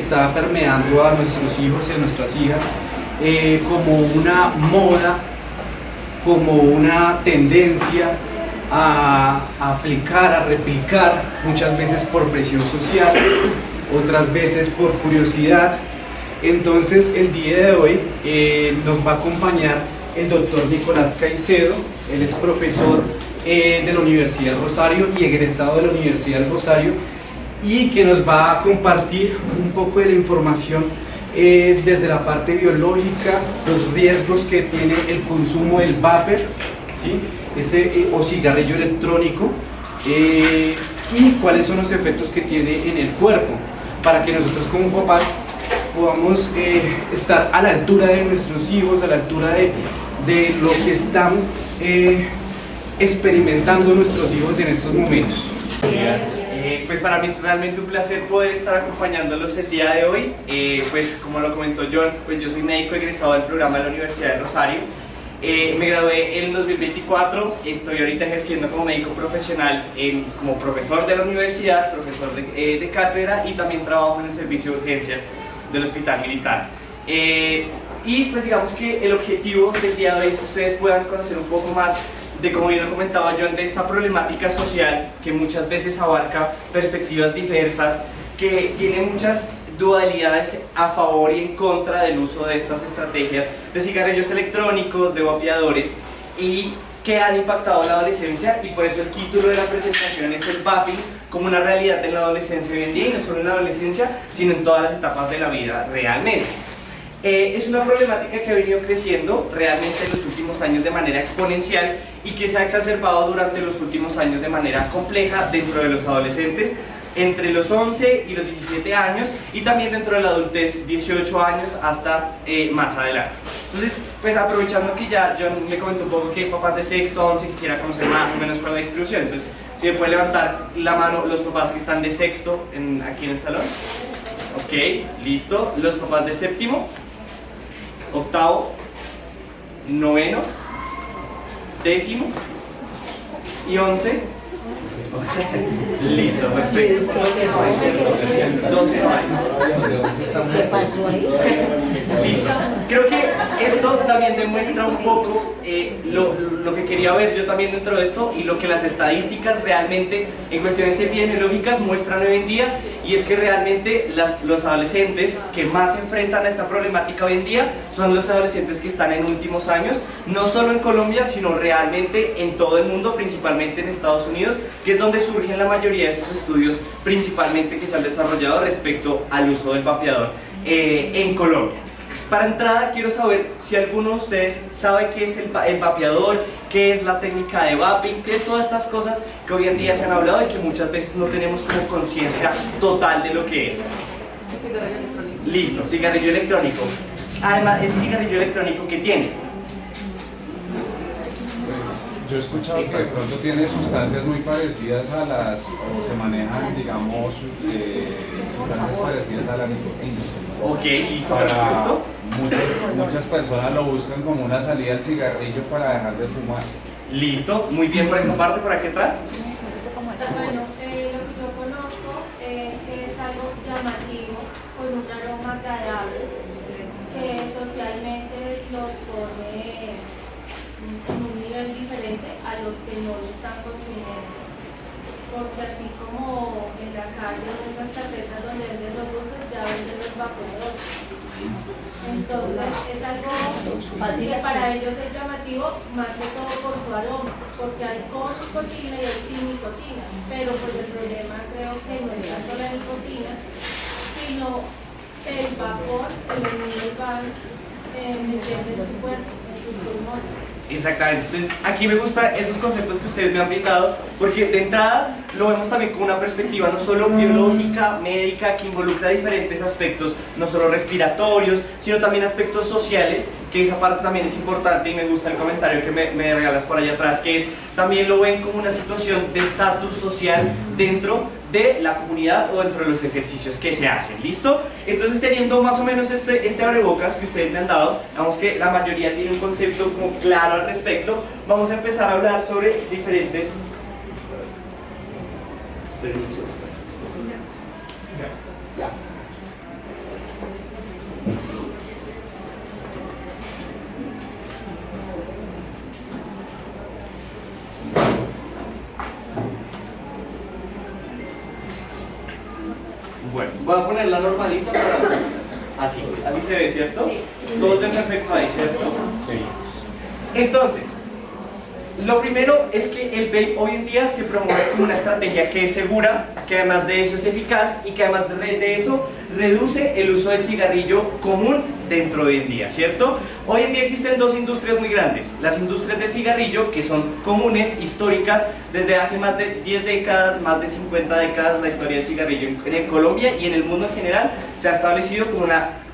está permeando a nuestros hijos y a nuestras hijas como una moda, como una tendencia a aplicar, a replicar, muchas veces por presión social, otras veces por curiosidad. Entonces el día de hoy nos va a acompañar el doctor Nicolás Caicedo. Él es profesor de la Universidad del Rosario y egresado de la Universidad del Rosario, y que nos va a compartir un poco de la información desde la parte biológica, los riesgos que tiene el consumo del vapor, ¿sí? O cigarrillo electrónico, y cuáles son los efectos que tiene en el cuerpo, para que nosotros como papás podamos estar a la altura de nuestros hijos, a la altura de lo que están experimentando nuestros hijos en estos momentos. Pues para mí es realmente un placer poder estar acompañándolos el día de hoy. Pues como lo comentó John, pues yo soy médico egresado del programa de la Universidad del Rosario. Me gradué en 2024, estoy ahorita ejerciendo como médico profesional, como profesor de la universidad, profesor de cátedra, y también trabajo en el servicio de urgencias del Hospital Militar. Y pues digamos que el objetivo del día de hoy es que ustedes puedan conocer un poco más de, como bien lo comentaba John, de esta problemática social que muchas veces abarca perspectivas diversas, que tiene muchas dualidades a favor y en contra del uso de estas estrategias de cigarrillos electrónicos, de vapeadores, y que han impactado la adolescencia, y por eso el título de la presentación es el vaping como una realidad en la adolescencia hoy en día, y no solo en la adolescencia, sino en todas las etapas de la vida realmente. Es una problemática que ha venido creciendo realmente en los últimos años de manera exponencial y que se ha exacerbado durante los últimos años de manera compleja dentro de los adolescentes entre los 11 y los 17 años, y también dentro de la adultez 18 años hasta más adelante. Entonces, pues aprovechando que ya John me comentó un poco que papás de sexto a 11 quisiera conocer más o menos cuál es la distribución, entonces si me puede levantar la mano los papás que están de sexto aquí en el salón. Ok, listo. Los papás de séptimo, octavo, noveno, décimo y 11. Listo, perfecto. 12 años. ¿Qué pasó ahí? Listo. Creo que esto también demuestra un poco lo que quería ver yo también dentro de esto, y lo que las estadísticas realmente en cuestiones epidemiológicas muestran hoy en día, y es que realmente los adolescentes que más se enfrentan a esta problemática hoy en día son los adolescentes que están en últimos años, no solo en Colombia, sino realmente en todo el mundo, principalmente en Estados Unidos, que es donde surgen la mayoría de estos estudios, principalmente que se han desarrollado respecto al uso del vapeador en Colombia. Para entrada quiero saber si alguno de ustedes sabe qué es el vapeador, qué es la técnica de vaping, qué es todas estas cosas que hoy en día se han hablado y que muchas veces no tenemos como conciencia total de lo que es. Listo, cigarrillo electrónico. Además, ¿ese cigarrillo electrónico qué tiene? Pues yo he escuchado que de pronto tiene sustancias muy parecidas a las, o se manejan, digamos, sustancias parecidas a la nicotina. Ok, listo, Para perfecto. muchas personas lo buscan como una salida al cigarrillo para dejar de fumar. Listo, muy bien por esa parte, por aquí atrás. Bueno, lo que yo conozco es que es algo llamativo, con un aroma agradable, que socialmente los pone en un nivel diferente a los que no lo están consumiendo. Porque así como en la calle, en esas casetas donde venden los dulces, ya venden los vapeadores. Entonces es algo que para ellos es llamativo, más que todo por su aroma, porque hay con nicotina y hay sin nicotina, pero pues el problema creo que no es tanto la nicotina, sino el vapor que los niños van metiendo en su cuerpo, en sus pulmones. Exactamente, entonces aquí me gustan esos conceptos que ustedes me han brindado, porque de entrada lo vemos también con una perspectiva no solo biológica, médica, que involucra diferentes aspectos, no solo respiratorios, sino también aspectos sociales, que esa parte también es importante, y me gusta el comentario que me regalas por allá atrás, que es, también lo ven como una situación de estatus social dentro de la comunidad o dentro de los ejercicios que se hacen, ¿listo? Entonces, teniendo más o menos este abrebocas que ustedes me han dado, digamos que la mayoría tiene un concepto como claro al respecto, vamos a empezar a hablar sobre diferentes... Bueno, voy a ponerla normalita para... Así se ve, ¿cierto? Sí. Todo ven perfecto ahí, ¿cierto? Sí. Listo. Entonces, lo primero es que el vape hoy en día se promueve como una estrategia que es segura, que además de eso es eficaz y que además de eso reduce el uso del cigarrillo común dentro de hoy en día, ¿cierto? Hoy en día existen dos industrias muy grandes, las industrias del cigarrillo, que son comunes, históricas, desde hace más de 10 décadas, más de 50 décadas, la historia del cigarrillo en Colombia y en el mundo en general se ha establecido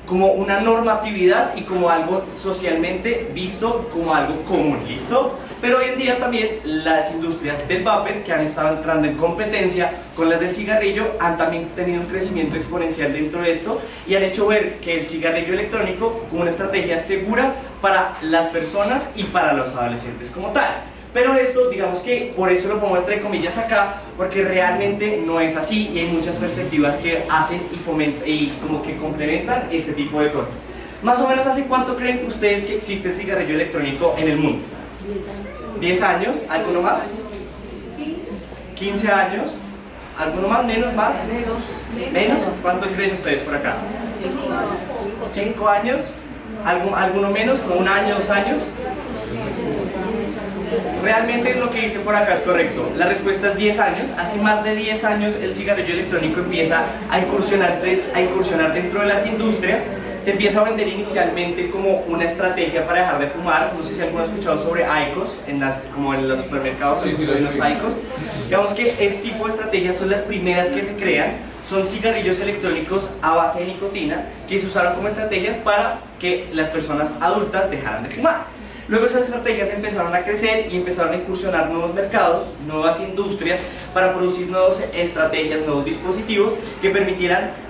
como una normatividad y como algo socialmente visto como algo común, ¿listo? Pero hoy en día también las industrias del vapor, que han estado entrando en competencia con las del cigarrillo, han también tenido un crecimiento exponencial dentro de esto y han hecho ver que el cigarrillo electrónico como una estrategia segura para las personas y para los adolescentes como tal. Pero esto, digamos que por eso lo pongo entre comillas acá, porque realmente no es así y hay muchas perspectivas que hacen y fomentan y como que complementan este tipo de cosas. Más o menos, ¿hace cuánto creen ustedes que existe el cigarrillo electrónico en el mundo? 10 años, ¿alguno más? 15 años, ¿alguno más? ¿Menos? ¿Más? ¿Menos? ¿Cuánto creen ustedes por acá? 5 años, ¿alguno menos? ¿Como un año, 2 años? Realmente lo que dice por acá es correcto. La respuesta es 10 años. Hace más de 10 años el cigarrillo electrónico empieza a incursionar dentro de las industrias. Se empieza a vender inicialmente como una estrategia para dejar de fumar. No sé si alguno ha escuchado sobre IQOS, como en los supermercados, sí, los IQOS. Digamos que este tipo de estrategias son las primeras que se crean. Son cigarrillos electrónicos a base de nicotina que se usaron como estrategias para que las personas adultas dejaran de fumar. Luego esas estrategias empezaron a crecer y empezaron a incursionar nuevos mercados, nuevas industrias para producir nuevas estrategias, nuevos dispositivos que permitieran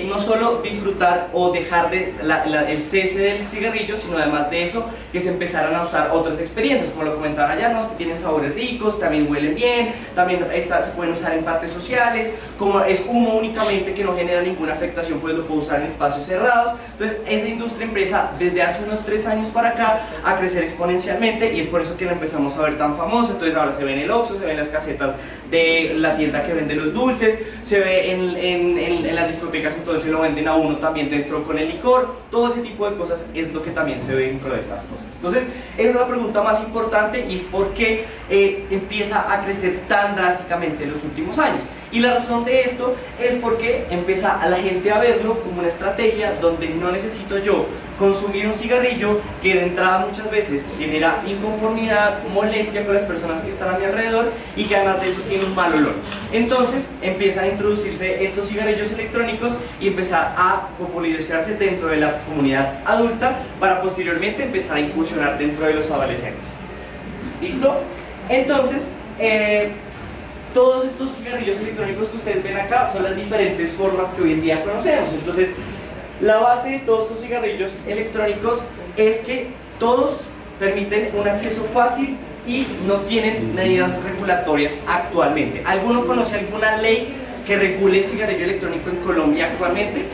no solo disfrutar o dejar el cese del cigarrillo, sino además de eso que se empezaran a usar otras experiencias, como lo comentaban allá, ¿no? Que tienen sabores ricos, también huelen bien, también se pueden usar en partes sociales, como es humo únicamente que no genera ninguna afectación, pues lo puedo usar en espacios cerrados. Entonces esa industria empieza desde hace unos 3 años para acá a crecer exponencialmente y es por eso que la empezamos a ver tan famosa. Entonces ahora se ve en el Oxxo, se ve en las casetas de la tienda que vende los dulces, se ve en las discotecas, entonces se lo venden a uno también dentro con el licor. Todo ese tipo de cosas es lo que también se ve dentro de estas cosas. Entonces esa es la pregunta más importante y es por qué empieza a crecer tan drásticamente en los últimos años. Y la razón de esto es porque empieza a la gente a verlo como una estrategia donde no necesito yo consumir un cigarrillo que de entrada muchas veces genera inconformidad, molestia con las personas que están a mi alrededor y que además de eso tiene un mal olor. Entonces empiezan a introducirse estos cigarrillos electrónicos y empezar a popularizarse dentro de la comunidad adulta para posteriormente empezar a incursionar dentro de los adolescentes. ¿Listo? Entonces, todos estos cigarrillos electrónicos que ustedes ven acá son las diferentes formas que hoy en día conocemos. Entonces, la base de todos estos cigarrillos electrónicos es que todos permiten un acceso fácil y no tienen medidas regulatorias actualmente. ¿Alguno conoce alguna ley que regule el cigarrillo electrónico en Colombia actualmente?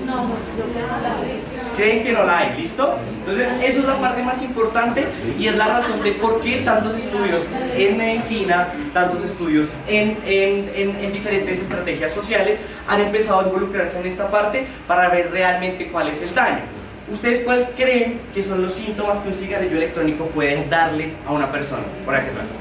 No, yo creo que no la veo. ¿Creen que no la hay? ¿Listo? Entonces, eso es la parte más importante y es la razón de por qué tantos estudios en medicina, tantos estudios en diferentes estrategias sociales han empezado a involucrarse en esta parte para ver realmente cuál es el daño. ¿Ustedes cuál creen que son los síntomas que un cigarrillo electrónico puede darle a una persona? Por aquí atrás.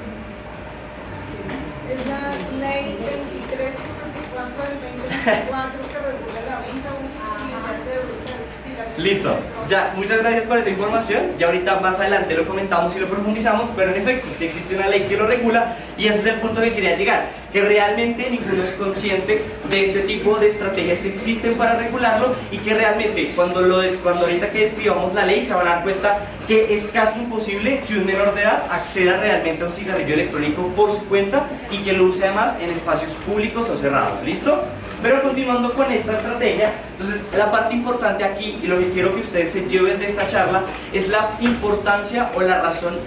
Es la ley 2354 del 2024 que regula la venta, uso y utilización de cigarrillos. Listo, ya, muchas gracias por esa información. Ya ahorita más adelante lo comentamos y lo profundizamos, pero en efecto, sí existe una ley que lo regula y ese es el punto que quería llegar, que realmente ninguno es consciente de este tipo de estrategias que existen para regularlo y que realmente cuando ahorita que describamos la ley se van a dar cuenta que es casi imposible que un menor de edad acceda realmente a un cigarrillo electrónico por su cuenta y que lo use además en espacios públicos o cerrados. ¿Listo? Pero continuando con esta estrategia, entonces la parte importante aquí y lo que quiero que ustedes se lleven de esta charla es la importancia o la razón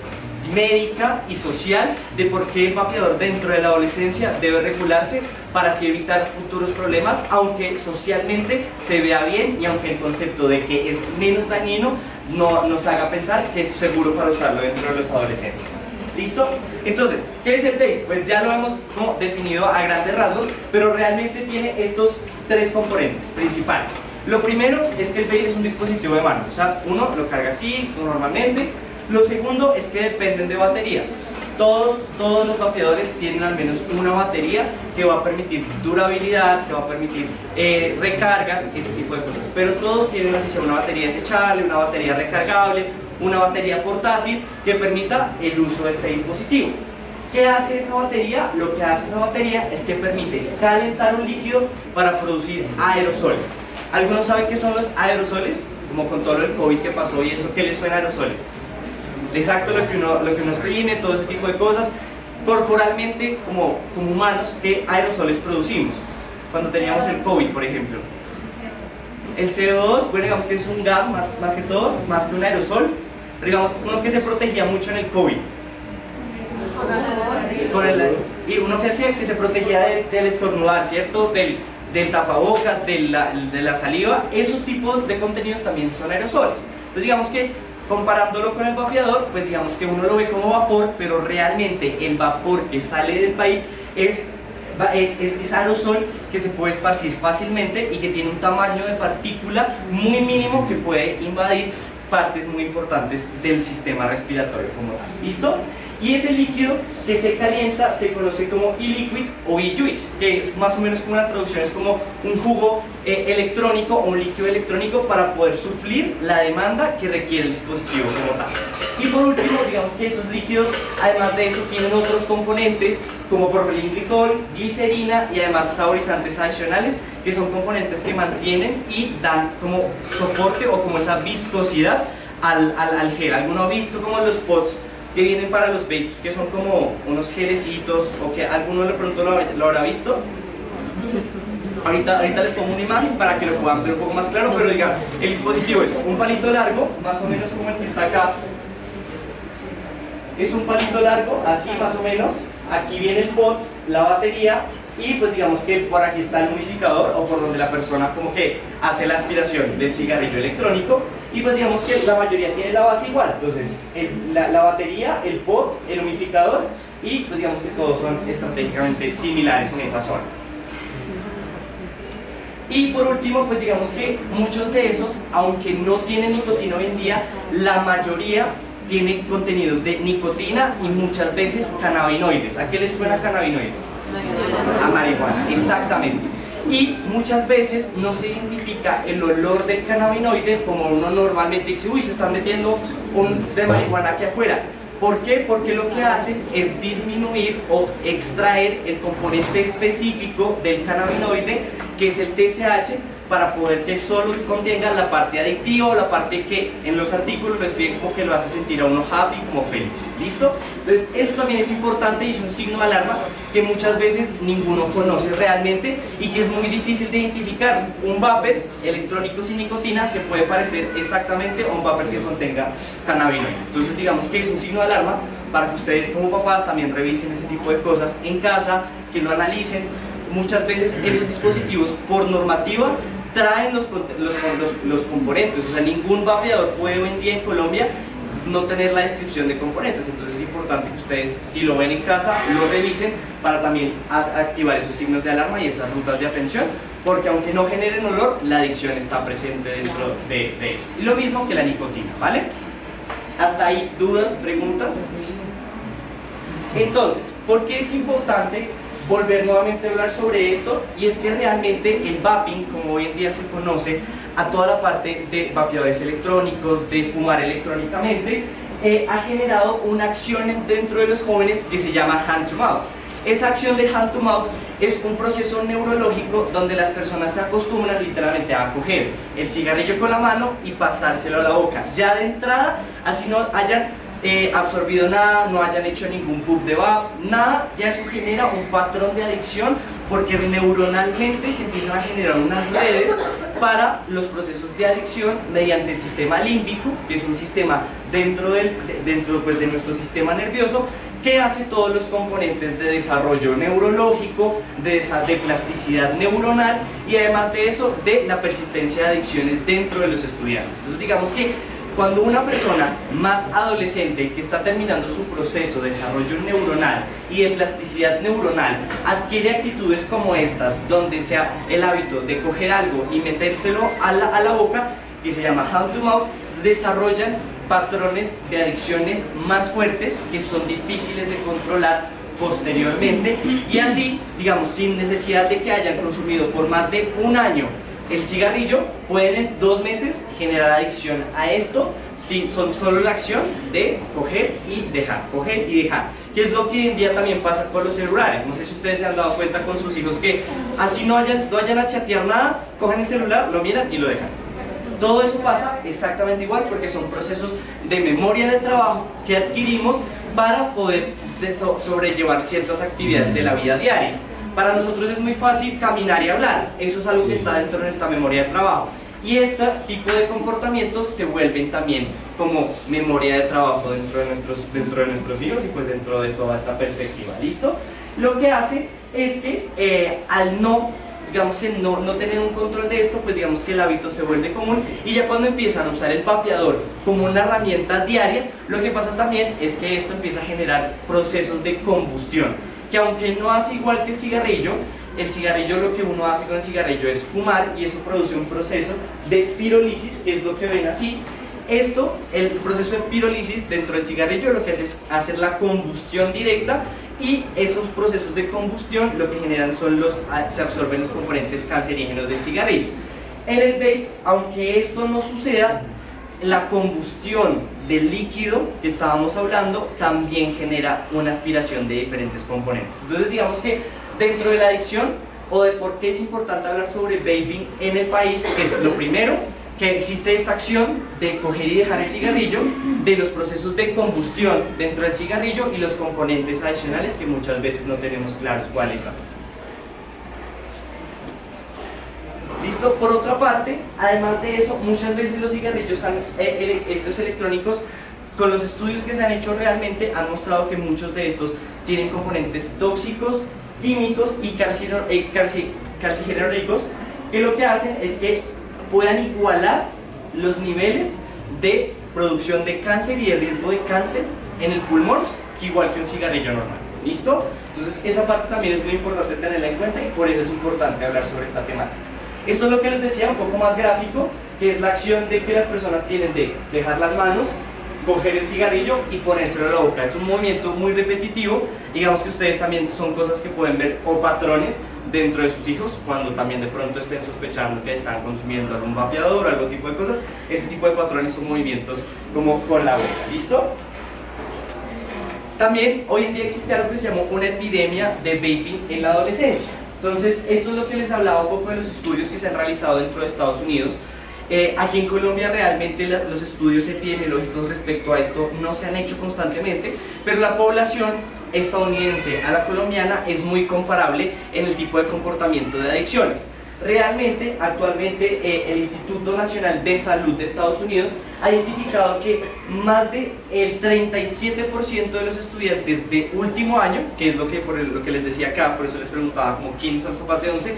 médica y social de por qué el vapeador dentro de la adolescencia debe regularse para así evitar futuros problemas, aunque socialmente se vea bien y aunque el concepto de que es menos dañino no nos haga pensar que es seguro para usarlo dentro de los adolescentes. ¿Listo? Entonces, ¿qué es el vape? Pues ya lo hemos definido a grandes rasgos, pero realmente tiene estos tres componentes principales. Lo primero es que el vape es un dispositivo de mano, o sea, uno lo carga así normalmente. Lo segundo es que dependen de baterías. Todos los vapeadores tienen al menos una batería que va a permitir durabilidad, que va a permitir recargas, ese tipo de cosas. Pero todos tienen así sea una batería desechable, una batería recargable, una batería portátil que permita el uso de este dispositivo. ¿Qué hace esa batería? Lo que hace esa batería es que permite calentar un líquido para producir aerosoles. ¿Algunos saben qué son los aerosoles? Como con todo el COVID que pasó y eso, ¿qué les suena a aerosoles? Exacto, lo que uno exprime, todo ese tipo de cosas. Corporalmente, como humanos, ¿qué aerosoles producimos? Cuando teníamos el COVID, por ejemplo. El CO2, bueno, digamos que es un gas más que todo, más que un aerosol. Pero digamos, uno que se protegía mucho en el COVID. Y uno que hacía que se protegía del estornudar, ¿cierto? Del tapabocas, de la saliva. Esos tipos de contenidos también son aerosoles. Entonces digamos que comparándolo con el vapeador, pues digamos que uno lo ve como vapor, pero realmente el vapor que sale del vape es aerosol que se puede esparcir fácilmente y que tiene un tamaño de partícula muy mínimo que puede invadir partes muy importantes del sistema respiratorio como tal. ¿Listo? Y ese líquido que se calienta se conoce como e-liquid o e-juice, que es más o menos como una traducción, es como un jugo electrónico o un líquido electrónico para poder suplir la demanda que requiere el dispositivo como tal. Y por último, digamos que esos líquidos, además de eso, tienen otros componentes como propilenglicol, glicerina y además saborizantes adicionales, que son componentes que mantienen y dan como soporte o como esa viscosidad al gel. ¿Alguno ha visto como los pods que vienen para los vapes, que son como unos gelecitos, o que alguno de pronto lo habrá visto? Ahorita les pongo una imagen para que lo puedan ver un poco más claro, pero diga, el dispositivo es un palito largo, más o menos como el que está acá. Es un palito largo, así más o menos. Aquí viene el pot, la batería, y pues digamos que por aquí está el humidificador, o por donde la persona como que hace la aspiración del cigarrillo electrónico. Y pues digamos que la mayoría tiene la base igual, entonces la batería, el pot, el humidificador, y pues digamos que todos son estratégicamente similares en esa zona. Y por último, pues digamos que muchos de esos, aunque no tienen nicotina hoy en día, la mayoría tiene contenidos de nicotina y muchas veces cannabinoides. ¿A qué les suena cannabinoides? A marihuana, exactamente. Y muchas veces no se identifica el olor del cannabinoide como uno normalmente dice, uy, se están metiendo un de marihuana aquí afuera. ¿Por qué? Porque lo que hacen es disminuir o extraer el componente específico del cannabinoide, que es el TSH, para poder que solo contenga la parte adictiva o la parte que en los artículos lo escriben como que lo hace sentir a uno happy, como feliz. ¿Listo? Entonces eso también es importante y es un signo de alarma que muchas veces ninguno conoce realmente y que es muy difícil de identificar. Un vapor electrónico sin nicotina se puede parecer exactamente a un vapor que contenga cannabinoide. Entonces digamos que es un signo de alarma para que ustedes como papás también revisen ese tipo de cosas en casa, que lo analicen. Muchas veces esos dispositivos por normativa traen los componentes, o sea, ningún vapeador puede hoy en día en Colombia no tener la descripción de componentes, entonces es importante que ustedes, si lo ven en casa, lo revisen para también activar esos signos de alarma y esas rutas de atención, porque aunque no generen olor, la adicción está presente dentro de eso. Y lo mismo que la nicotina, ¿vale? ¿Hasta ahí dudas, preguntas? Entonces, ¿por qué es importante volver nuevamente a hablar sobre esto? Y es que realmente el vaping, como hoy en día se conoce, a toda la parte de vapeadores electrónicos, de fumar electrónicamente, ha generado una acción dentro de los jóvenes que se llama hand to mouth. Esa acción de hand to mouth es un proceso neurológico donde las personas se acostumbran literalmente a coger el cigarrillo con la mano y pasárselo a la boca. Ya de entrada, así no hayan absorbido nada, no hayan hecho ningún puff de vape, nada, ya eso genera un patrón de adicción porque neuronalmente se empiezan a generar unas redes para los procesos de adicción mediante el sistema límbico, que es un sistema dentro pues, de nuestro sistema nervioso, que hace todos los componentes de desarrollo neurológico, de plasticidad neuronal y además de eso, de la persistencia de adicciones dentro de los estudiantes. Entonces digamos que Cuando una persona más adolescente que está terminando su proceso de desarrollo neuronal y de plasticidad neuronal adquiere actitudes como estas, donde sea el hábito de coger algo y metérselo a la boca, que se llama hand to mouth, desarrollan patrones de adicciones más fuertes que son difíciles de controlar posteriormente, y así, digamos, sin necesidad de que hayan consumido por más de un año el cigarrillo, pueden en 2 meses generar adicción a esto, si son solo la acción de coger y dejar, que es lo que hoy en día también pasa con los celulares. No sé si ustedes se han dado cuenta con sus hijos que así no vayan a chatear nada, cogen el celular, lo miran y lo dejan. Todo eso pasa exactamente igual porque son procesos de memoria del trabajo que adquirimos para poder sobrellevar ciertas actividades de la vida diaria. Para nosotros es muy fácil caminar y hablar, eso es algo que está dentro de nuestra memoria de trabajo. Y este tipo de comportamientos se vuelven también como memoria de trabajo dentro de nuestros hijos y pues dentro de toda esta perspectiva. ¿Listo? Lo que hace es que al no tener un control de esto, pues digamos que el hábito se vuelve común, y ya cuando empiezan a usar el vapeador como una herramienta diaria, lo que pasa también es que esto empieza a generar procesos de combustión, que aunque no hace igual que el cigarrillo lo que uno hace con el cigarrillo es fumar, y eso produce un proceso de pirólisis, que es lo que ven así. El proceso de pirólisis dentro del cigarrillo lo que hace es hacer la combustión directa, y esos procesos de combustión lo que generan son se absorben los componentes cancerígenos del cigarrillo. En el vape, aunque esto no suceda, la combustión del líquido que estábamos hablando también genera una aspiración de diferentes componentes. Entonces digamos que dentro de la adicción, o de por qué es importante hablar sobre vaping en el país, es lo primero, que existe esta acción de coger y dejar el cigarrillo, de los procesos de combustión dentro del cigarrillo y los componentes adicionales que muchas veces no tenemos claros cuáles son. ¿Listo? Por otra parte, además de eso, muchas veces los cigarrillos, estos electrónicos, con los estudios que se han hecho realmente, han mostrado que muchos de estos tienen componentes tóxicos, químicos y carcinogénicos, que lo que hacen es que puedan igualar los niveles de producción de cáncer y de riesgo de cáncer en el pulmón, que igual que un cigarrillo normal. ¿Listo? Entonces esa parte también es muy importante tenerla en cuenta, y por eso es importante hablar sobre esta temática. Esto es lo que les decía, un poco más gráfico, que es la acción de que las personas tienen de dejar las manos, coger el cigarrillo y ponérselo a la boca. Es un movimiento muy repetitivo. Digamos que ustedes también son cosas que pueden ver, o patrones dentro de sus hijos, cuando también de pronto estén sospechando que están consumiendo algún vapeador o algún tipo de cosas. Ese tipo de patrones son movimientos como con la boca. ¿Listo? También hoy en día existe algo que se llama una epidemia de vaping en la adolescencia. Entonces esto es lo que les hablaba un poco de los estudios que se han realizado dentro de Estados Unidos. Aquí en Colombia realmente los estudios epidemiológicos respecto a esto no se han hecho constantemente, pero la población estadounidense a la colombiana es muy comparable en el tipo de comportamiento de adicciones. Realmente, actualmente, el Instituto Nacional de Salud de Estados Unidos ha identificado que más del 37% de los estudiantes de último año, que es lo que les decía acá, por eso les preguntaba como quiénes son copas de 11,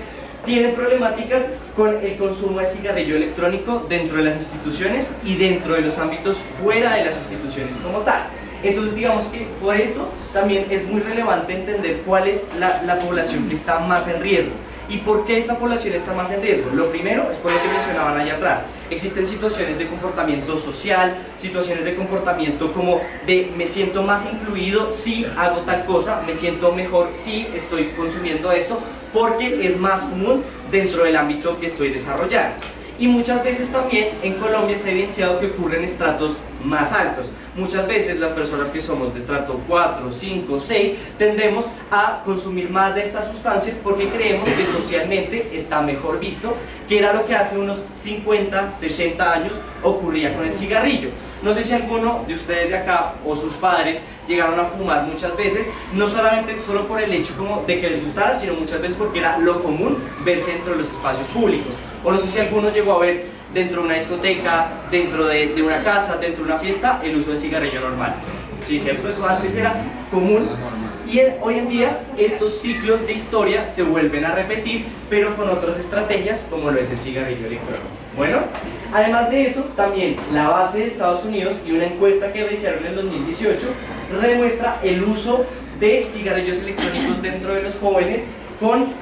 tienen problemáticas con el consumo de cigarrillo electrónico dentro de las instituciones y dentro de los ámbitos fuera de las instituciones como tal. Entonces digamos que por esto también es muy relevante entender cuál es la población que está más en riesgo. ¿Y por qué esta población está más en riesgo? Lo primero es por lo que mencionaban allá atrás. Existen situaciones de comportamiento social, situaciones de comportamiento como de me siento más incluido si hago tal cosa, me siento mejor si estoy consumiendo esto, porque es más común dentro del ámbito que estoy desarrollando. Y muchas veces también en Colombia se ha evidenciado que ocurren estratos más altos. Muchas veces las personas que somos de estrato 4, 5, 6 tendemos a consumir más de estas sustancias porque creemos que socialmente está mejor visto, que era lo que hace unos 50, 60 años ocurría con el cigarrillo. No sé si alguno de ustedes de acá o sus padres llegaron a fumar muchas veces, no solamente solo por el hecho como de que les gustara, sino muchas veces porque era lo común verse dentro de los espacios públicos. O no sé si alguno llegó a ver dentro de una discoteca, dentro de una casa, dentro de una fiesta, el uso de cigarrillo normal. Sí, ¿cierto? Eso antes era común. Y hoy en día estos ciclos de historia se vuelven a repetir, pero con otras estrategias como lo es el cigarrillo electrónico. Bueno, además de eso, también la base de Estados Unidos y una encuesta que realizaron en el 2018 demuestra el uso de cigarrillos electrónicos dentro de los jóvenes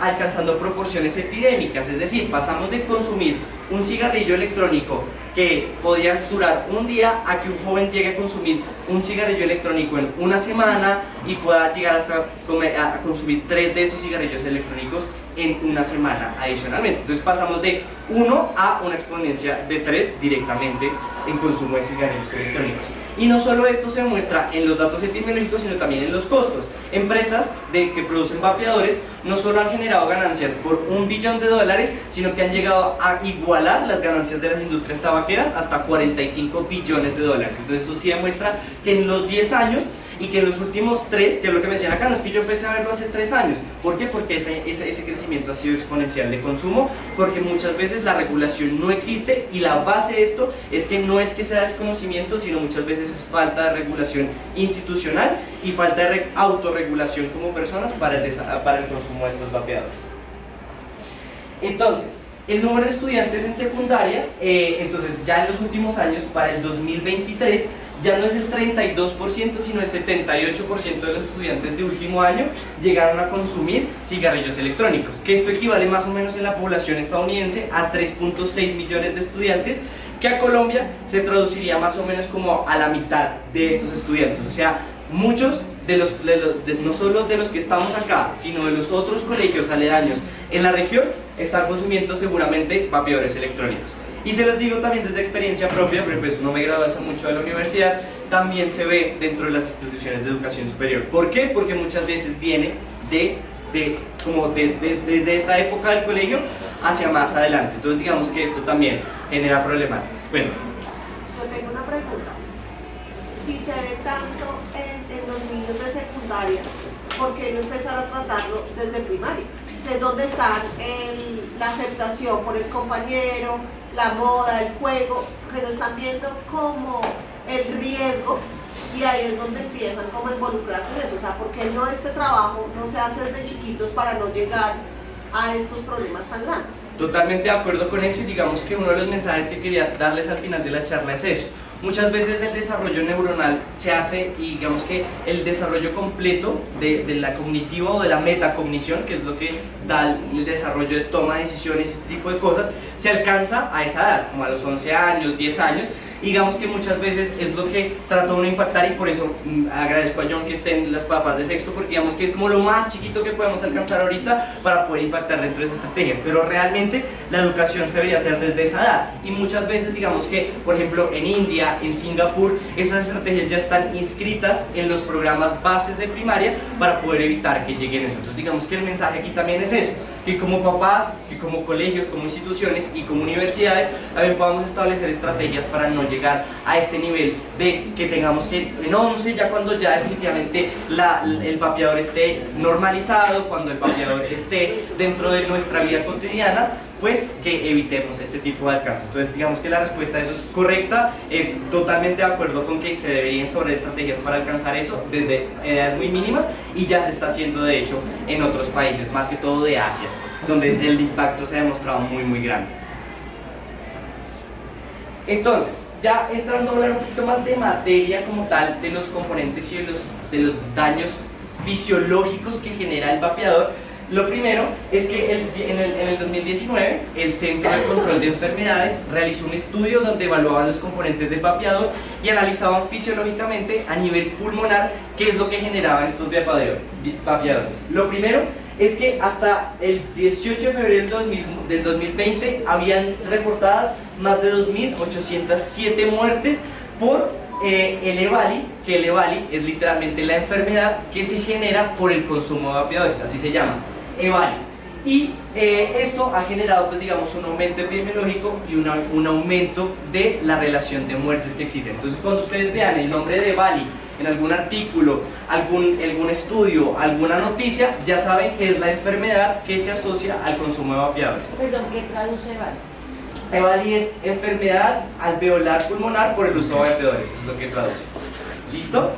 alcanzando proporciones epidémicas, es decir, pasamos de consumir un cigarrillo electrónico que podía durar un día a que un joven llegue a consumir un cigarrillo electrónico en una semana y pueda llegar hasta a consumir 3 de estos cigarrillos electrónicos en una semana adicionalmente. Entonces pasamos de 1 a una exponencia de 3 directamente en consumo de cigarrillos electrónicos. Y no solo esto se muestra en los datos epidemiológicos, sino también en los costos. Empresas que producen vapeadores no solo han generado ganancias por $1 billón, sino que han llegado a igualar las ganancias de las industrias tabaqueras hasta $45 billones. Entonces eso sí demuestra que en los 10 años y que en los últimos 3, que es lo que me decían acá, no es que yo empecé a verlo hace 3 años. ¿Por qué? Porque ese crecimiento ha sido exponencial de consumo, porque muchas veces la regulación no existe y la base de esto es que no es que sea desconocimiento, sino muchas veces es falta de regulación institucional y falta de autorregulación como personas para el consumo de estos vapeadores. Entonces, el número de estudiantes en secundaria, entonces ya en los últimos años, para el 2023, ya no es el 32%, sino el 78% de los estudiantes de último año llegaron a consumir cigarrillos electrónicos, que esto equivale más o menos en la población estadounidense a 3.6 millones de estudiantes, que a Colombia se traduciría más o menos como a la mitad de estos estudiantes. O sea, muchos no solo de los que estamos acá, sino de los otros colegios aledaños en la región, están consumiendo seguramente vapeadores electrónicos. Y se los digo también desde experiencia propia, pero pues no me gradué hace mucho de la universidad, también se ve dentro de las instituciones de educación superior. ¿Por qué? Porque muchas veces viene desde esta época del colegio hacia más adelante. Entonces digamos que esto también genera problemáticas. Bueno. Yo tengo una pregunta. Si se ve tanto en los niños de secundaria, ¿por qué no empezar a tratarlo desde primaria? ¿De dónde está la aceptación por el compañero, la moda, el juego, que lo están viendo como el riesgo? Y ahí es donde empiezan como a involucrarse en eso. O sea, ¿por qué no este trabajo no se hace desde chiquitos para no llegar a estos problemas tan grandes? Totalmente de acuerdo con eso, y digamos que uno de los mensajes que quería darles al final de la charla es eso. Muchas veces el desarrollo neuronal se hace, y digamos que el desarrollo completo de la cognitiva o de la metacognición, que es lo que da el desarrollo de toma de decisiones y este tipo de cosas, se alcanza a esa edad, como a los 11 años, 10 años. Digamos que muchas veces es lo que trata uno de impactar, y por eso agradezco a John que estén las papas de sexto, porque digamos que es como lo más chiquito que podemos alcanzar ahorita para poder impactar dentro de esas estrategias, pero realmente la educación se debería hacer desde esa edad, y muchas veces digamos que, por ejemplo, en India, en Singapur, esas estrategias ya están inscritas en los programas bases de primaria para poder evitar que lleguen eso. Entonces digamos que el mensaje aquí también es eso, que como papás, que como colegios, como instituciones y como universidades también podamos establecer estrategias para no llegar a este nivel de que tengamos que en 11, ya cuando ya definitivamente el vapeador esté normalizado, cuando el vapeador esté dentro de nuestra vida cotidiana, pues que evitemos este tipo de alcances. Entonces digamos que la respuesta a eso es correcta, es totalmente de acuerdo con que se deberían instaurar estrategias para alcanzar eso desde edades muy mínimas, y ya se está haciendo de hecho en otros países, más que todo de Asia, donde el impacto se ha demostrado muy grande. Entonces, ya entrando a hablar un poquito más de materia como tal, de los componentes y de los daños fisiológicos que genera el vapeador, lo primero es que en el 2019 el Centro de Control de Enfermedades realizó un estudio donde evaluaban los componentes del vapeador y analizaban fisiológicamente a nivel pulmonar qué es lo que generaban estos vapeadores. Lo primero es que hasta el 18 de febrero del 2020 habían reportadas más de 2.807 muertes por el EVALI, que el EVALI es literalmente la enfermedad que se genera por el consumo de vapeadores, así se llama, EVALI. Y esto ha generado, pues digamos, un aumento epidemiológico y un aumento de la relación de muertes que existe. Entonces cuando ustedes vean el nombre de EVALI en algún artículo, algún estudio, alguna noticia, ya saben que es la enfermedad que se asocia al consumo de vapeadores. Perdón, ¿qué traduce EVALI? EVALI es enfermedad alveolar pulmonar por el uso de vapeadores, es lo que traduce. ¿Listo?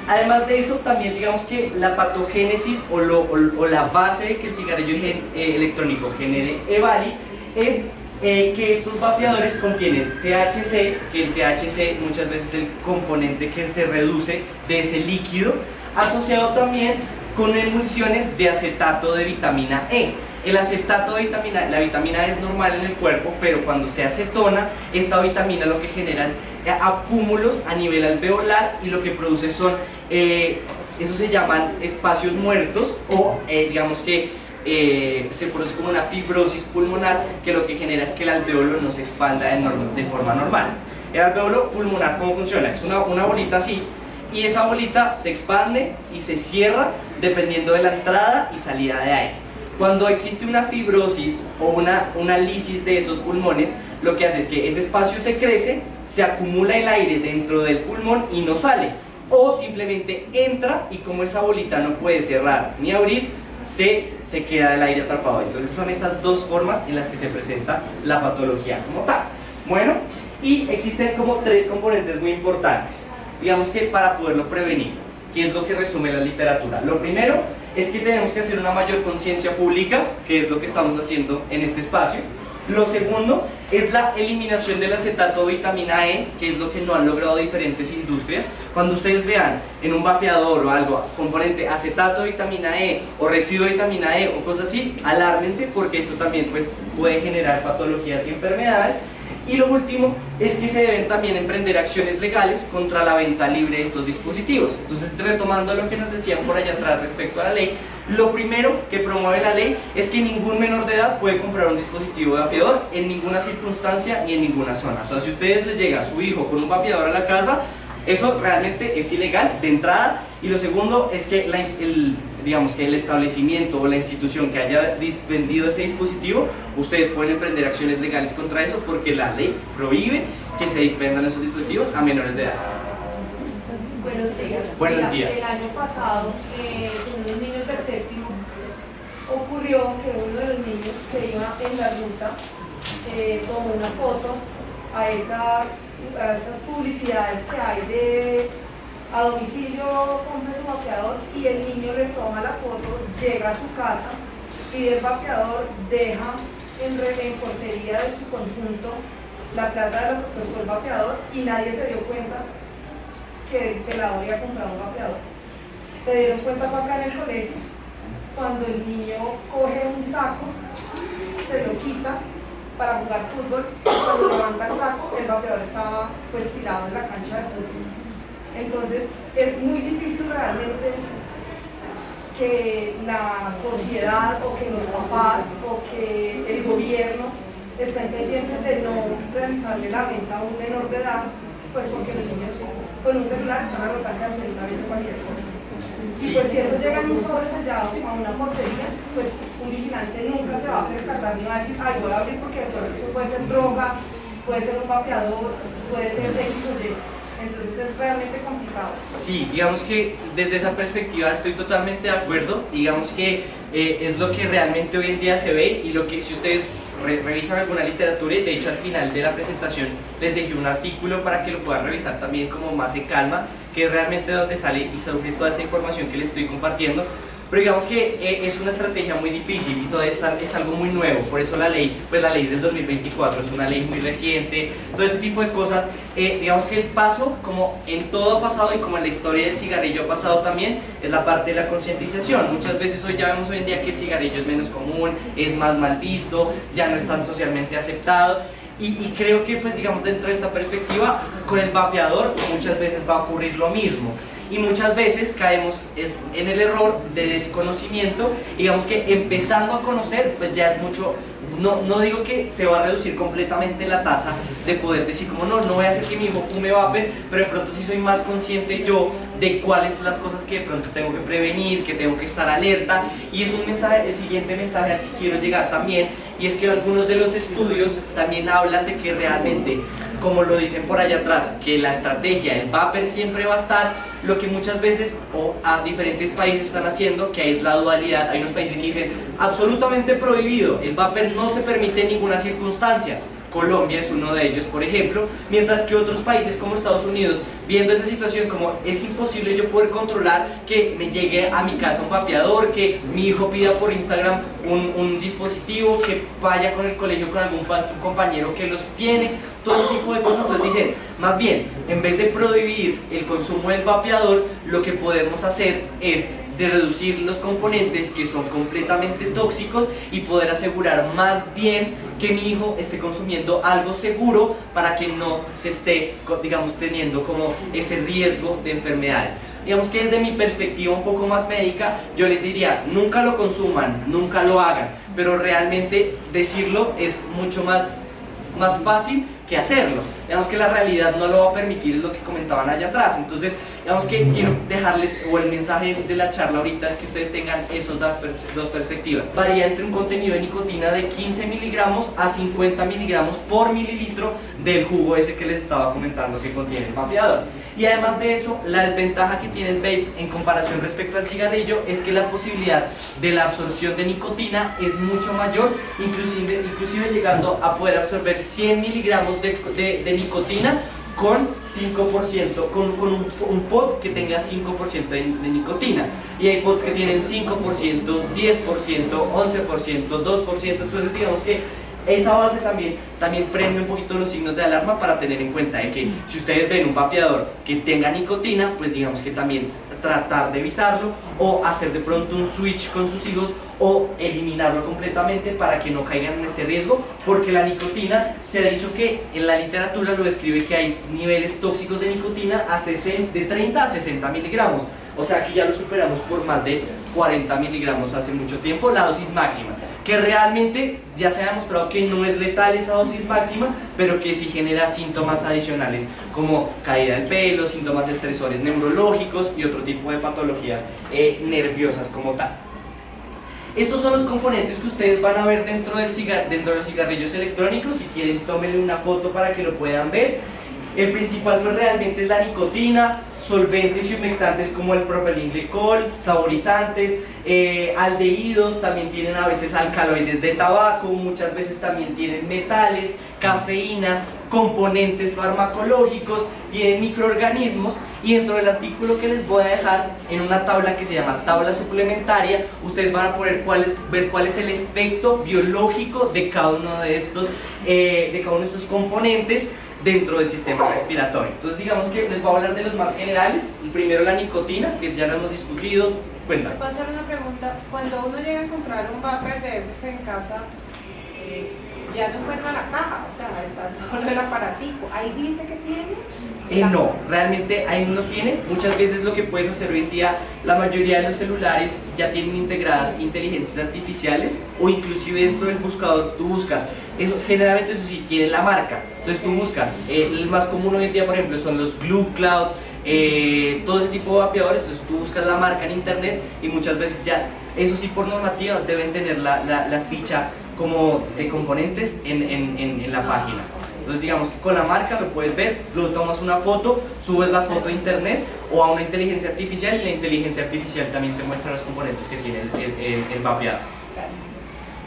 Además de eso, también digamos que la patogénesis o la base de que el cigarrillo electrónico genere EVALI es que estos vapeadores contienen THC, que el THC muchas veces es el componente que se reduce de ese líquido, asociado también con emulsiones de acetato de vitamina E. El acetato de vitamina E, la vitamina E es normal en el cuerpo, pero cuando se acetona, esta vitamina lo que genera es acúmulos a nivel alveolar y lo que produce son, eso se llaman espacios muertos o digamos que se produce como una fibrosis pulmonar que lo que genera es que el alveolo no se expanda de forma normal. El alveolo pulmonar, ¿cómo funciona? Es una bolita así y esa bolita se expande y se cierra dependiendo de la entrada y salida de aire. Cuando existe una fibrosis o una lisis de esos pulmones, lo que hace es que ese espacio se crece, se acumula el aire dentro del pulmón y no sale, o simplemente entra y como esa bolita no puede cerrar ni abrir, se queda el aire atrapado. Entonces son esas dos formas en las que se presenta la patología como tal. Bueno, y existen como tres componentes muy importantes, digamos que para poderlo prevenir, que es lo que resume la literatura. Lo primero es que tenemos que hacer una mayor conciencia pública, que es lo que estamos haciendo en este espacio. Lo segundo es la eliminación del acetato de vitamina E, que es lo que no han logrado diferentes industrias. Cuando ustedes vean en un vapeador o algo, componente acetato de vitamina E o residuo de vitamina E o cosas así, alármense porque esto también pues, puede generar patologías y enfermedades. Y lo último es que se deben también emprender acciones legales contra la venta libre de estos dispositivos. Entonces, retomando lo que nos decían por allá atrás respecto a la ley, lo primero que promueve la ley es que ningún menor de edad puede comprar un dispositivo de vapeador en ninguna circunstancia ni en ninguna zona. O sea, si a ustedes les llega a su hijo con un vapeador a la casa, eso realmente es ilegal de entrada. Y lo segundo es que digamos que el establecimiento o la institución que haya vendido ese dispositivo, ustedes pueden emprender acciones legales contra eso porque la ley prohíbe que se dispendan esos dispositivos a menores de edad. Buenos días. Buenos días. El año pasado, con unos niños de séptimo, ocurrió que uno de los niños que iba en la ruta tomó una foto a esas publicidades que hay de a domicilio, compre su vapeador, y el niño le toma la foto, llega a su casa, pide el vapeador, deja en portería de su conjunto la plata de lo que costó el vapeador y nadie se dio cuenta que el pelado había comprado un vapeador. Se dieron cuenta para acá en el colegio cuando el niño coge un saco, se lo quita para jugar fútbol, y cuando levanta el saco el vapeador estaba pues tirado en la cancha de fútbol. Entonces es muy difícil realmente que la sociedad o que los papás o que el gobierno estén pendientes de no realizarle la venta a un menor de edad, pues porque los niños con un celular están a anotarse absolutamente cualquier cosa. Y pues si eso llega en un sobre sellado a una portería, pues un vigilante nunca se va a percatar ni va a decir, ay, voy a abrir porque esto puede ser droga, puede ser un vapeador, puede ser X o Y. Entonces es realmente complicado. Sí, digamos que desde esa perspectiva estoy totalmente de acuerdo. Digamos que es lo que realmente hoy en día se ve y lo que si ustedes revisan alguna literatura, y de hecho al final de la presentación les dejé un artículo para que lo puedan revisar también como más de calma, que es realmente donde sale y surge toda esta información que les estoy compartiendo. Pero digamos que es una estrategia muy difícil y todavía es algo muy nuevo, por eso la ley, pues la ley es del 2024, es una ley muy reciente, todo ese tipo de cosas. Digamos que el paso, como en todo ha pasado y como en la historia del cigarrillo ha pasado también, es la parte de la concientización. Muchas veces ya vemos hoy en día que el cigarrillo es menos común, es más mal visto, ya no es tan socialmente aceptado. Y creo que pues digamos dentro de esta perspectiva, con el vapeador muchas veces va a ocurrir lo mismo. Y muchas veces caemos en el error de desconocimiento, digamos que empezando a conocer, pues ya es mucho, no digo que se va a reducir completamente la tasa de poder decir como no voy a hacer que mi hijo fume vapor, pero de pronto sí soy más consciente yo de cuáles son las cosas que de pronto tengo que prevenir, que tengo que estar alerta. Y es un mensaje, el siguiente mensaje al que quiero llegar también, y es que algunos de los estudios también hablan de que realmente, como lo dicen por allá atrás, que la estrategia del vapor siempre va a estar. Lo que muchas veces o a diferentes países están haciendo, que es la dualidad. Hay unos países que dicen absolutamente prohibido, el vapor no se permite en ninguna circunstancia, Colombia es uno de ellos, por ejemplo, mientras que otros países como Estados Unidos, viendo esa situación como es imposible yo poder controlar que me llegue a mi casa un vapeador, que mi hijo pida por Instagram un dispositivo, que vaya con el colegio con algún compañero que los tiene, todo ese tipo de cosas. Entonces dicen, más bien, en vez de prohibir el consumo del vapeador, lo que podemos hacer es de reducir los componentes que son completamente tóxicos y poder asegurar más bien que mi hijo esté consumiendo algo seguro para que no se esté, digamos, teniendo como ese riesgo de enfermedades. Digamos que desde mi perspectiva un poco más médica, yo les diría, nunca lo consuman, nunca lo hagan, pero realmente decirlo es mucho más fácil que hacerlo. Digamos que la realidad no lo va a permitir, es lo que comentaban allá atrás. Entonces, digamos que quiero dejarles, o el mensaje de la charla ahorita es que ustedes tengan esas dos perspectivas. Varía entre un contenido de nicotina de 15 miligramos a 50 miligramos por mililitro del jugo ese que les estaba comentando que contiene el vapeador. Y además de eso, la desventaja que tiene el vape en comparación respecto al cigarrillo es que la posibilidad de la absorción de nicotina es mucho mayor, inclusive llegando a poder absorber 100 miligramos de nicotina con 5%, con un pod que tenga 5% de nicotina. Y hay pods que tienen 5%, 10%, 11%, 2%. Entonces digamos que esa base también prende un poquito los signos de alarma para tener en cuenta de que si ustedes ven un vapeador que tenga nicotina, pues digamos que también tratar de evitarlo o hacer de pronto un switch con sus hijos o eliminarlo completamente para que no caigan en este riesgo, porque la nicotina, se ha dicho que en la literatura lo describe que hay niveles tóxicos de nicotina de 30 a 60 miligramos. O sea que ya lo superamos por más de 40 miligramos hace mucho tiempo, la dosis máxima, que realmente ya se ha demostrado que no es letal esa dosis máxima, pero que sí genera síntomas adicionales como caída del pelo, síntomas estresores neurológicos y otro tipo de patologías nerviosas como tal. Estos son los componentes que ustedes van a ver dentro de los cigarrillos electrónicos. Si quieren, tómenle una foto para que lo puedan ver. El principal pues realmente es la nicotina, solventes y humectantes como el propilenglicol, saborizantes, aldehídos, también tienen a veces alcaloides de tabaco, muchas veces también tienen metales, cafeínas, componentes farmacológicos, tienen microorganismos, y dentro del artículo que les voy a dejar en una tabla que se llama tabla suplementaria, ustedes van a poder ver cuál es el efecto biológico de cada uno de estos componentes dentro del sistema respiratorio. Entonces digamos que les voy a hablar de los más generales. El primero, la nicotina, que ya lo hemos discutido. Cuéntame. ¿Puedo hacer una pregunta? Cuando uno llega a comprar un vapor de esos en casa, ya no encuentra la caja, o sea, está solo el aparatico. ¿Ahí dice que tiene? No, realmente ahí no tiene. Muchas veces lo que puedes hacer hoy en día, la mayoría de los celulares ya tienen integradas inteligencias artificiales, o inclusive dentro del buscador tú buscas, generalmente eso sí tiene la marca, entonces tú buscas, el más común hoy en día por ejemplo son los Glue Cloud, todo ese tipo de vapeadores, entonces tú buscas la marca en internet y muchas veces ya, eso sí por normativa deben tener la ficha como de componentes en la página. Entonces digamos que con la marca lo puedes ver, lo tomas una foto, subes la foto a internet o a una inteligencia artificial, y la inteligencia artificial también te muestra los componentes que tiene el vapeador.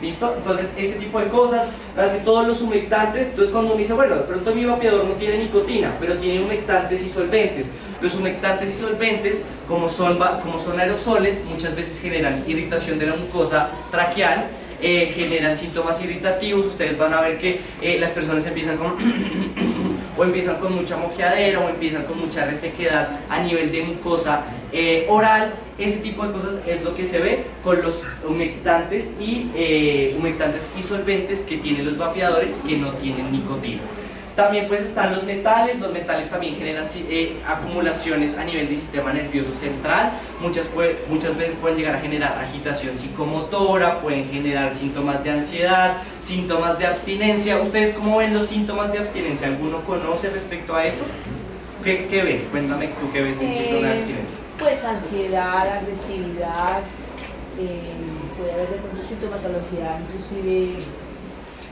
¿Listo? Entonces este tipo de cosas, que todos los humectantes, entonces cuando uno dice, bueno, de pronto mi vapeador no tiene nicotina, pero tiene humectantes y solventes. Los humectantes y solventes, como son aerosoles, muchas veces generan irritación de la mucosa traqueal, generan síntomas irritativos. Ustedes van a ver que las personas empiezan con o empiezan con mucha moqueadera o empiezan con mucha resequedad a nivel de mucosa oral. Ese tipo de cosas es lo que se ve con los humectantes y solventes que tienen los vapeadores que no tienen nicotina. También pues están los metales también generan acumulaciones a nivel del sistema nervioso central, muchas veces pueden llegar a generar agitación psicomotora, pueden generar síntomas de ansiedad, síntomas de abstinencia. ¿Ustedes cómo ven los síntomas de abstinencia? ¿Alguno conoce respecto a eso? ¿Qué ven? Cuéntame tú qué ves en síntomas de abstinencia. Pues ansiedad, agresividad, puede haber de pronto sintomatología inclusive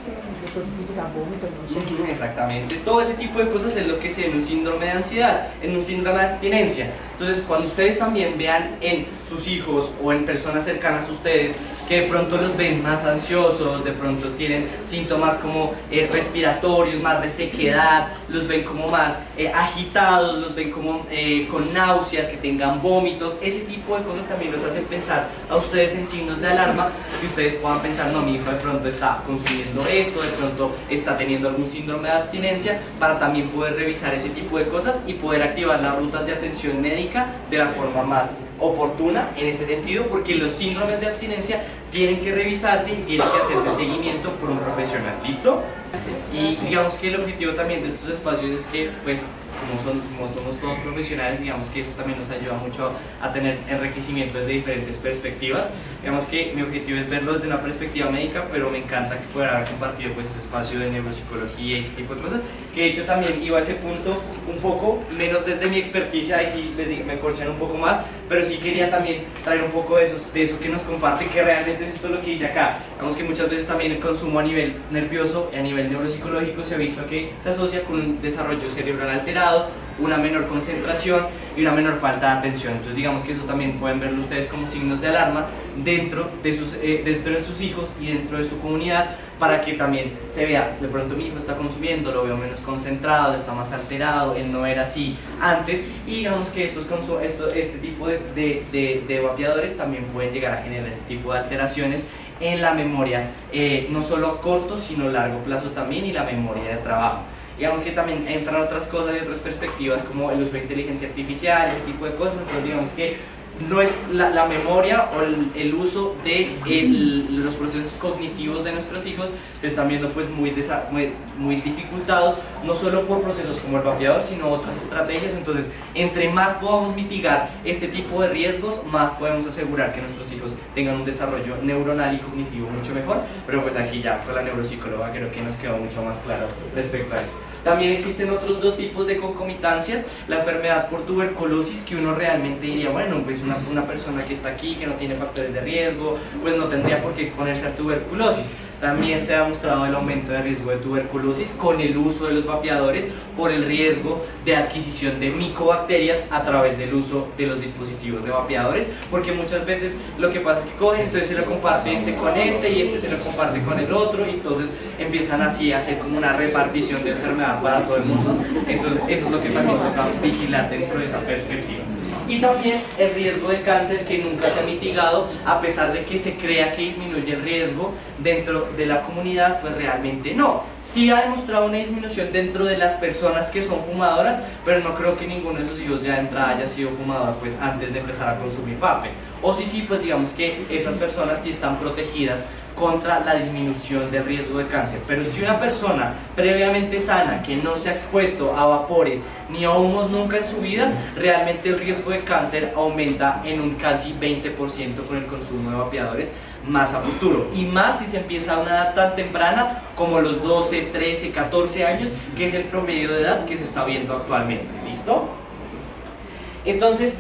de pronto física, vómitos, no sé. Exactamente, todo ese tipo de cosas es lo que se ve en un síndrome de ansiedad, en un síndrome de abstinencia. Entonces, cuando ustedes también vean en sus hijos o en personas cercanas a ustedes que de pronto los ven más ansiosos, de pronto tienen síntomas como respiratorios, más resequedad, los ven como más agitados, los ven como con náuseas, que tengan vómitos, ese tipo de cosas también los hacen pensar a ustedes en signos de alarma, que ustedes puedan pensar, no, mi hijo de pronto está consumiendo esto, de pronto está teniendo algún síndrome de abstinencia, para también poder revisar ese tipo de cosas y poder activar las rutas de atención médica de la forma más oportuna en ese sentido, porque los síndromes de abstinencia tienen que revisarse y tienen que hacerse seguimiento por un profesional. ¿Listo? Y digamos que el objetivo también de estos espacios es que, pues, como somos todos profesionales, digamos que eso también nos ayuda mucho a tener enriquecimiento desde diferentes perspectivas. Digamos que mi objetivo es verlo desde una perspectiva médica, pero me encanta que pueda haber compartido pues ese espacio de neuropsicología y ese tipo de cosas, que de hecho también iba a ese punto un poco menos desde mi experticia, ahí sí me corchan un poco más, pero sí quería también traer un poco de eso que nos comparten, que realmente es esto lo que dice acá. Digamos que muchas veces también el consumo a nivel nervioso y a nivel neuropsicológico se ha visto que se asocia con un desarrollo cerebral alterado, una menor concentración y una menor falta de atención. Entonces digamos que eso también pueden verlo ustedes como signos de alarma dentro de sus hijos y dentro de su comunidad, para que también se vea, de pronto mi hijo está consumiendo, lo veo menos concentrado, está más alterado, él no era así antes, y digamos que este tipo de vapeadores también pueden llegar a generar este tipo de alteraciones en la memoria, no solo a corto sino a largo plazo también, y la memoria de trabajo. Digamos que también entran otras cosas y otras perspectivas como el uso de inteligencia artificial, ese tipo de cosas. Entonces digamos que no es la memoria o el uso de los procesos cognitivos de nuestros hijos se están viendo pues muy dificultados, no solo por procesos como el vapeador, sino otras estrategias. Entonces, entre más podamos mitigar este tipo de riesgos, más podemos asegurar que nuestros hijos tengan un desarrollo neuronal y cognitivo mucho mejor. Pero pues aquí ya con la neuropsicóloga creo que nos quedó mucho más claro respecto a eso. También existen otros dos tipos de concomitancias: la enfermedad por tuberculosis, que uno realmente diría, bueno, pues una persona que está aquí, que no tiene factores de riesgo, pues no tendría por qué exponerse a tuberculosis. También se ha demostrado el aumento de riesgo de tuberculosis con el uso de los vapeadores por el riesgo de adquisición de micobacterias a través del uso de los dispositivos de vapeadores, porque muchas veces lo que pasa es que cogen, entonces se lo comparte con este y este se lo comparte con el otro, y entonces empiezan así a hacer como una repartición de enfermedad para todo el mundo. Entonces eso es lo que también toca vigilar dentro de esa perspectiva. Y también el riesgo de cáncer, que nunca se ha mitigado, a pesar de que se crea que disminuye el riesgo dentro de la comunidad, pues realmente no. Sí ha demostrado una disminución dentro de las personas que son fumadoras, pero no creo que ninguno de sus hijos ya de entrada haya sido fumador pues antes de empezar a consumir vape. O sí, pues digamos que esas personas sí están protegidas contra la disminución del riesgo de cáncer. Pero si una persona previamente sana, que no se ha expuesto a vapores ni a humos nunca en su vida, realmente el riesgo de cáncer aumenta en un casi 20% con el consumo de vapeadores más a futuro, y más si se empieza a una edad tan temprana como los 12, 13, 14 años, que es el promedio de edad que se está viendo actualmente. ¿Listo? Entonces,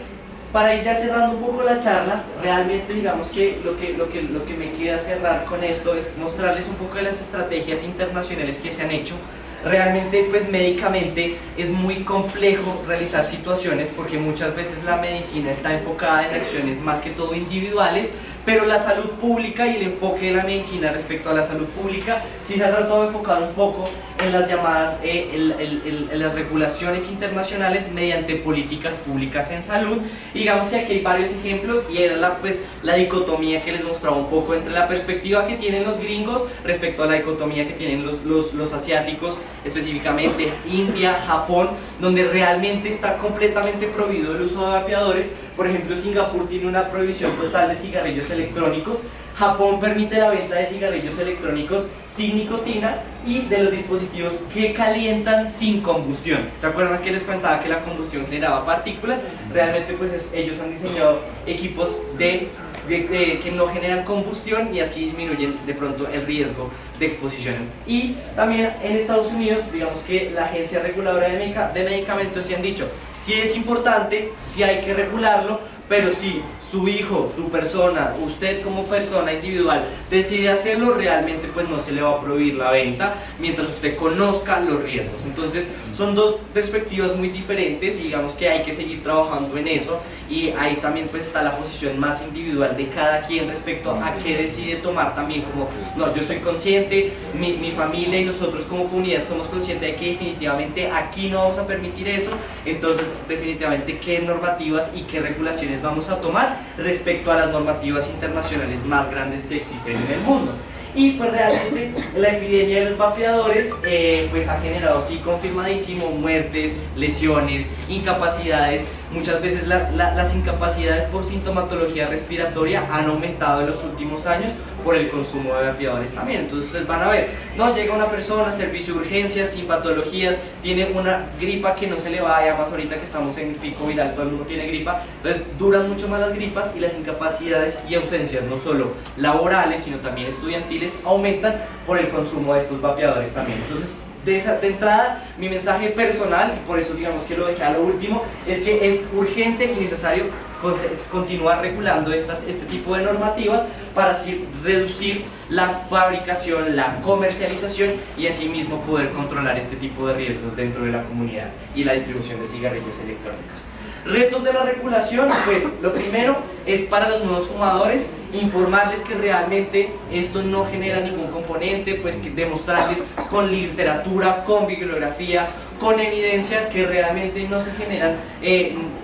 para ir ya cerrando un poco la charla, realmente digamos que lo que me queda cerrar con esto es mostrarles un poco de las estrategias internacionales que se han hecho. Realmente pues médicamente es muy complejo realizar situaciones, porque muchas veces la medicina está enfocada en acciones más que todo individuales, pero la salud pública y el enfoque de la medicina respecto a la salud pública sí se ha tratado de enfocar un poco en las llamadas en las regulaciones internacionales mediante políticas públicas en salud. Y digamos que aquí hay varios ejemplos, y era la dicotomía que les mostraba un poco entre la perspectiva que tienen los gringos respecto a la dicotomía que tienen los asiáticos, específicamente India, Japón, donde realmente está completamente prohibido el uso de vapeadores. Por ejemplo, Singapur tiene una prohibición total de cigarrillos electrónicos. Japón permite la venta de cigarrillos electrónicos sin nicotina y de los dispositivos que calientan sin combustión. ¿Se acuerdan que les contaba que la combustión generaba partículas? Realmente pues ellos han diseñado equipos de que no generan combustión y así disminuyen de pronto el riesgo de exposición. Y también en Estados Unidos, digamos que la Agencia Reguladora de Medicamentos sí han dicho, sí es importante, sí hay que regularlo, pero si su hijo, su persona, usted como persona individual decide hacerlo, realmente pues no se le va a prohibir la venta mientras usted conozca los riesgos. Entonces son dos perspectivas muy diferentes y digamos que hay que seguir trabajando en eso, y ahí también pues está la posición más individual de cada quien respecto a qué decide tomar también, como no, yo soy consciente, mi familia y nosotros como comunidad somos conscientes de que definitivamente aquí no vamos a permitir eso, entonces definitivamente qué normativas y qué regulaciones vamos a tomar respecto a las normativas internacionales más grandes que existen en el mundo. Y pues realmente la epidemia de los vapeadores pues ha generado, sí, confirmadísimo, muertes, lesiones, incapacidades. Muchas veces las incapacidades por sintomatología respiratoria han aumentado en los últimos años por el consumo de vapeadores también. Entonces ustedes van a ver, no, llega una persona, servicio de urgencias, sin patologías, tiene una gripa que no se le va, y además ahorita que estamos en pico viral todo el mundo tiene gripa, entonces duran mucho más las gripas y las incapacidades y ausencias, no solo laborales sino también estudiantiles, aumentan por el consumo de estos vapeadores también. Entonces de entrada, mi mensaje personal, y por eso digamos que lo dejé a lo último, es que es urgente y necesario continuar regulando este tipo de normativas para así reducir la fabricación, la comercialización y asimismo poder controlar este tipo de riesgos dentro de la comunidad y la distribución de cigarrillos electrónicos. Retos de la regulación, pues lo primero es para los nuevos fumadores informarles que realmente esto no genera ningún componente, pues que demostrarles con literatura, con bibliografía, con evidencia que realmente no se generan,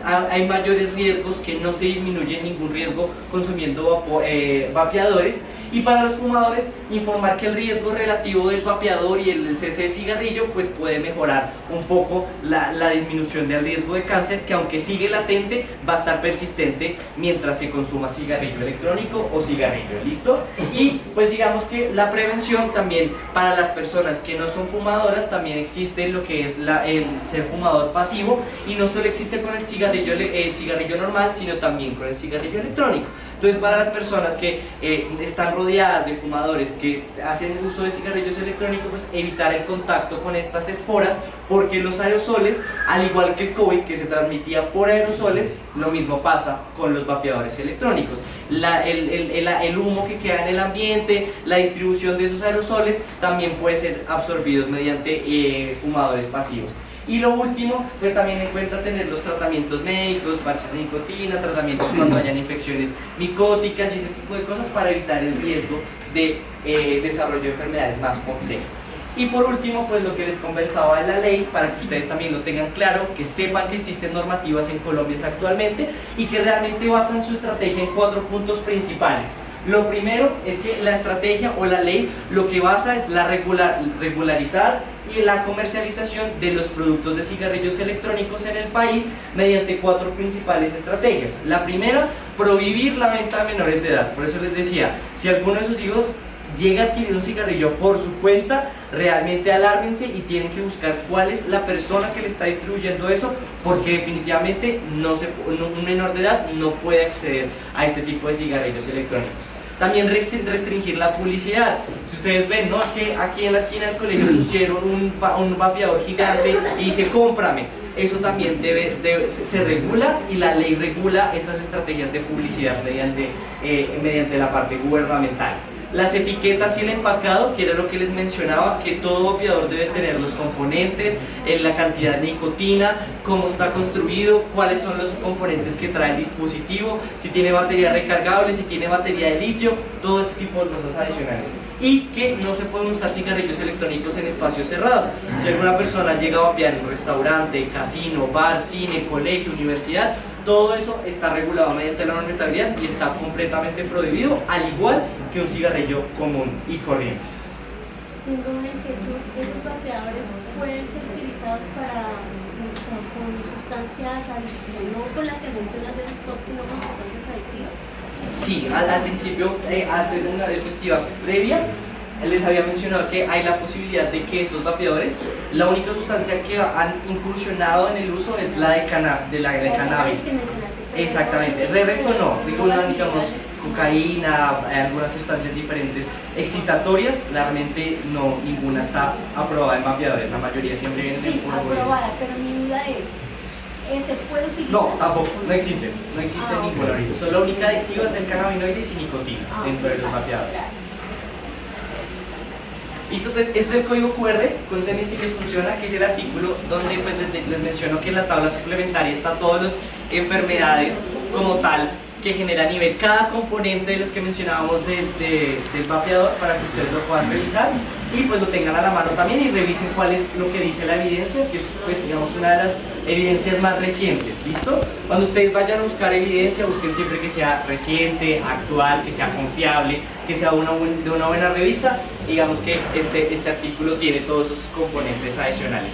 hay mayores riesgos, que no se disminuye ningún riesgo consumiendo vapeadores. Y para los fumadores, informar que el riesgo relativo del vapeador y el cese de cigarrillo pues puede mejorar un poco la disminución del riesgo de cáncer, que aunque sigue latente, va a estar persistente mientras se consuma cigarrillo electrónico o cigarrillo, ¿listo? Y pues digamos que la prevención también para las personas que no son fumadoras, también existe lo que es el ser fumador pasivo, y no solo existe con el cigarrillo normal, sino también con el cigarrillo electrónico. Entonces para las personas que están rodeadas de fumadores que hacen uso de cigarrillos electrónicos, pues evitar el contacto con estas esporas, porque los aerosoles, al igual que el COVID que se transmitía por aerosoles, lo mismo pasa con los vapeadores electrónicos. El humo que queda en el ambiente, la distribución de esos aerosoles también puede ser absorbidos mediante fumadores pasivos. Y lo último, pues también en cuenta tener los tratamientos médicos, parches de nicotina, tratamientos cuando hayan infecciones micóticas y ese tipo de cosas para evitar el riesgo de desarrollo de enfermedades más complejas. Y por último, pues lo que les conversaba de la ley, para que ustedes también lo tengan claro, que sepan que existen normativas en Colombia actualmente y que realmente basan su estrategia en 4 puntos principales. Lo primero es que la estrategia o la ley lo que basa es la regularizar y la comercialización de los productos de cigarrillos electrónicos en el país mediante 4 principales estrategias. La primera, prohibir la venta a menores de edad. Por eso les decía, si alguno de sus hijos llega a adquirir un cigarrillo por su cuenta, realmente alármense y tienen que buscar cuál es la persona que le está distribuyendo eso, porque definitivamente un menor de edad no puede acceder a este tipo de cigarrillos electrónicos. También restringir la publicidad. Si ustedes ven, no, es que aquí en la esquina del colegio pusieron un vapeador gigante y dice cómprame. Eso también se regula, y la ley regula estas estrategias de publicidad mediante la parte gubernamental. Las etiquetas y el empacado, que era lo que les mencionaba, que todo vapeador debe tener los componentes, la cantidad de nicotina, cómo está construido, cuáles son los componentes que trae el dispositivo, si tiene batería recargable, si tiene batería de litio, todo este tipo de cosas adicionales. Y que no se pueden usar cigarrillos electrónicos en espacios cerrados. Si alguna persona llega a vapear en un restaurante, casino, bar, cine, colegio, universidad, todo eso está regulado mediante la normatividad y está completamente prohibido, al igual que un cigarrillo común y corriente. Tengo una inquietud, ¿esos vapeadores pueden ser utilizados con sustancias adictivas, no con las que mencionas de los POP, sino con sustancias adictivas? Sí, al principio, antes de una diapositiva previa, les había mencionado que hay la posibilidad de que estos vapeadores, la única sustancia que han incursionado en el uso es la de cannabis. Exactamente, el resto no, digamos cocaína, algunas sustancias diferentes excitatorias, realmente no, ninguna está aprobada en vapeadores, la mayoría siempre vienen en Sí, polvo. aprobada, pero mi duda es, ¿se puede utilizar? No, tampoco, no existe Ah, ninguna ok. ahorita. Solo la única adictiva es el cannabinoides y nicotina dentro de los vapeadores. Gracias. Listo, entonces ese es el código QR, con ese sí les funciona, que es el artículo donde pues, les menciono que en la tabla suplementaria está todas las enfermedades como tal que genera a nivel cada componente de los que mencionábamos del vapeador para que ustedes lo puedan revisar y pues lo tengan a la mano también y revisen cuál es lo que dice la evidencia, que es pues digamos una de las evidencias más recientes, ¿listo? Cuando ustedes vayan a buscar evidencia, busquen siempre que sea reciente, actual, que sea confiable, que sea de una buena revista. Digamos que este artículo tiene todos esos componentes adicionales.